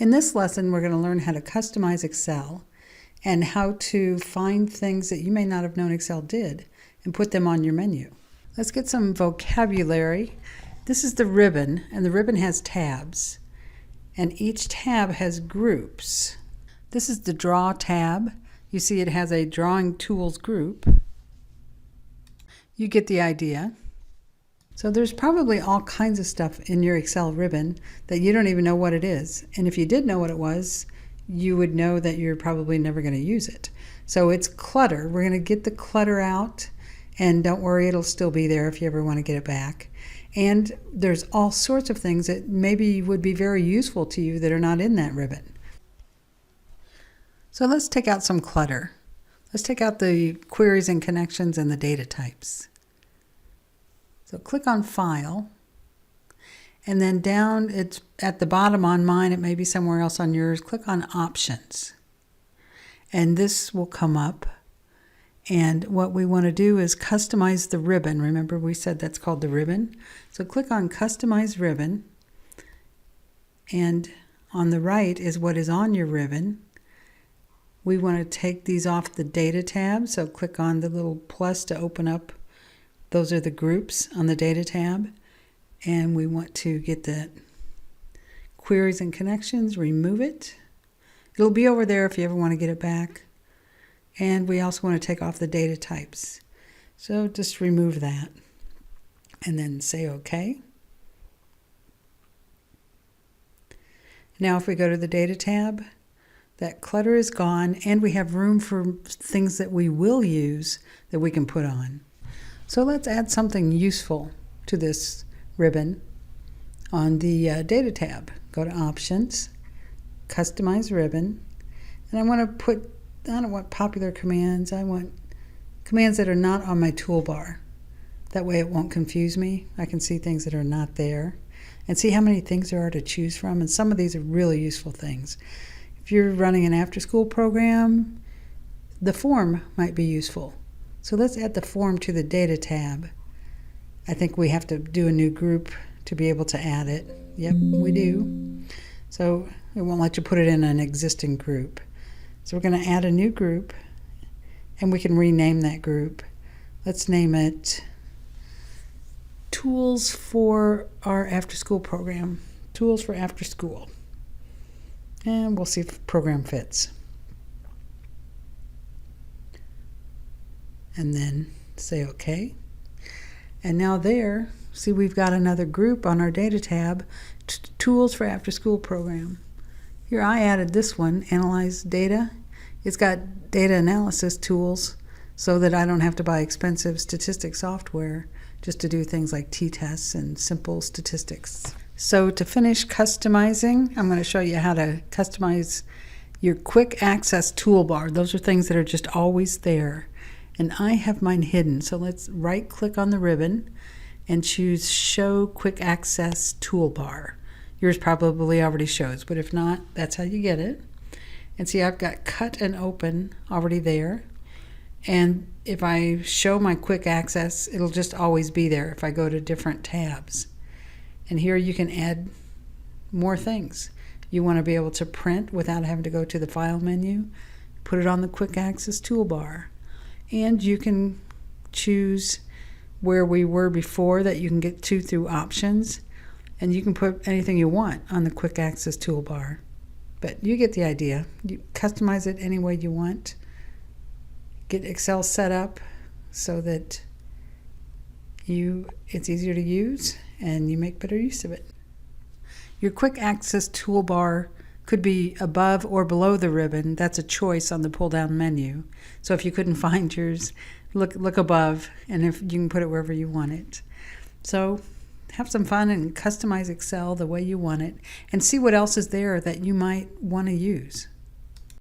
In this lesson, we're going to learn how to customize Excel and how to find things that you may not have known Excel did and put them on your menu. Let's get some vocabulary. This is the ribbon, and the ribbon has tabs, and each tab has groups. This is the Draw tab. You see it has a Drawing Tools group. You get the idea. So there's probably all kinds of stuff in your Excel ribbon that you don't even know what it is. And if you did know what it was, you would know that you're probably never going to use it. So it's clutter. We're going to get the clutter out, and don't worry, it'll still be there if you ever want to get it back. And there's all sorts of things that maybe would be very useful to you that are not in that ribbon. So let's take out some clutter. Let's take out the queries and connections and the data types. So click on File, and then down, it's at the bottom on mine, it may be somewhere else on yours, click on Options. And this will come up, and what we want to do is customize the ribbon. Remember we said that's called the ribbon? So click on Customize Ribbon, and on the right is what is on your ribbon. We want to take these off the Data tab, so click on the little plus to open up. Those are the groups on the Data tab, and we want to get the queries and connections, remove it. It'll be over there if you ever want to get it back. And we also want to take off the data types. So just remove that and then say OK. Now if we go to the Data tab, that clutter is gone, and we have room for things that we will use that we can put on. So let's add something useful to this ribbon on the Data tab. Go to Options, Customize Ribbon, and I want to put, I don't want popular commands, I want commands that are not on my toolbar. That way it won't confuse me. I can see things that are not there and see how many things there are to choose from, and some of these are really useful things. If you're running an after-school program, the form might be useful. So let's add the form to the Data tab. I think we have to do a new group to be able to add it. Yep, we do. So it won't let you put it in an existing group. So we're going to add a new group, and we can rename that group. Let's name it Tools for our After-School Program. Tools for After School. And we'll see if the program fits. And then say OK. And now there, see, we've got another group on our Data tab, Tools for After School Program. Here I added this one, Analyze Data. It's got data analysis tools so that I don't have to buy expensive statistics software just to do things like t-tests and simple statistics. So to finish customizing, I'm going to show you how to customize your quick access toolbar. Those are things that are just always there. And I have mine hidden. So let's right click on the ribbon and choose Show Quick Access Toolbar. Yours probably already shows, but if not, that's how you get it. And see, I've got Cut and Open already there. And if I show my quick access, it'll just always be there if I go to different tabs. And here you can add more things. You want to be able to print without having to go to the File menu. Put it on the Quick Access Toolbar. And you can choose where we were before that you can get to through Options. And you can put anything you want on the Quick Access Toolbar. But you get the idea. You customize it any way you want. Get Excel set up so that it's easier to use and you make better use of it. Your Quick Access Toolbar could be above or below the ribbon. That's a choice on the pull-down menu. So if you couldn't find yours, look above, and if you can put it wherever you want it. So have some fun and customize Excel the way you want it, and see what else is there that you might want to use.